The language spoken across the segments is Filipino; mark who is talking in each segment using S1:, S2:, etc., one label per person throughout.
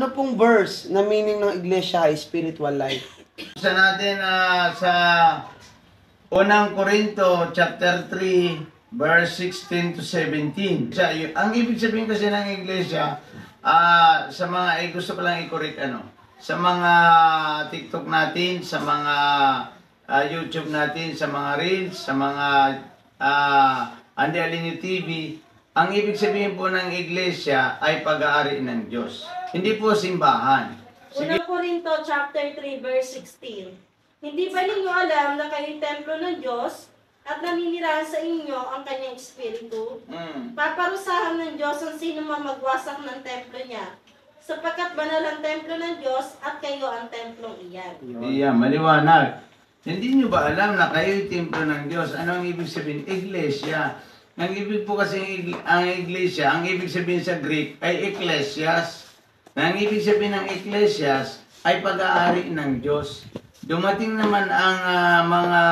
S1: Ano pong verse na meaning ng iglesia ay spiritual life?
S2: Sa natin sa unang Korinto chapter 3 verse 16 to 17. Ang ibig sabihin kasi ng iglesia sa mga gusto ko lang i-correct sa mga TikTok natin, sa mga YouTube natin, sa mga Reels, sa mga Andy Alinio TV, ang ibig sabihin po ng iglesia ay pag-aari ng Diyos. Hindi po simbahan.
S3: Unang Korinto chapter 3 verse 16. Hindi ba ninyo alam na kayo'y templo ng Diyos at naninirahan sa inyo ang kanyang espiritu? Paparusahan ng Diyos ang sino man magwasak ng templo niya, sapagkat banal ang templo ng Diyos at kayo ang templong iyan.
S2: Iya, maliwanag. Hindi nyo ba alam na kayo'y templo ng Diyos? Ano ang ibig sabihin? Iglesia. Ang ibig po kasi ang iglesia, ang ibig sabihin sa Greek ay eklesias. Ang ibig sabihin ng eklesias ay pag-aari ng Diyos. Dumating naman ang mga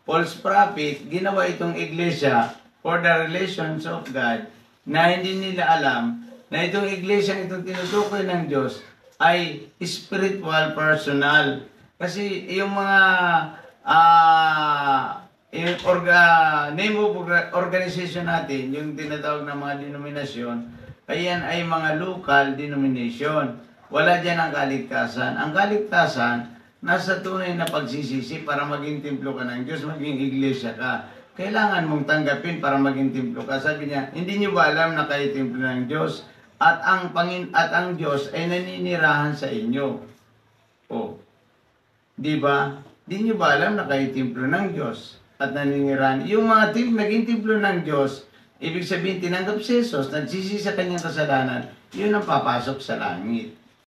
S2: false prophet, ginawa itong iglesia for the relations of God na hindi nila alam na itong iglesia, itong tinutukoy ng Diyos ay spiritual, personal. Kasi yung mga name of organization natin, yung tinatawag na mga denominasyon, ayan ay mga local denomination. Wala dyan ang kaligtasan. Ang kaligtasan, nasa tunay na pagsisisi para maging templo ka ng Diyos, maging iglesia ka. Kailangan mong tanggapin para maging templo ka. Sabi niya, hindi niyo ba alam na kayo templo ng Diyos? At ang Diyos ay naninirahan sa inyo. Oh. Di ba? Di niyo ba alam na kayo templo ng Diyos? At naninirahan. Yung mga naging templo ng Diyos, ibig sabihin tinanggap si Jesus, nagsisi sa kanyang kasalanan, yun ang papasok sa langit.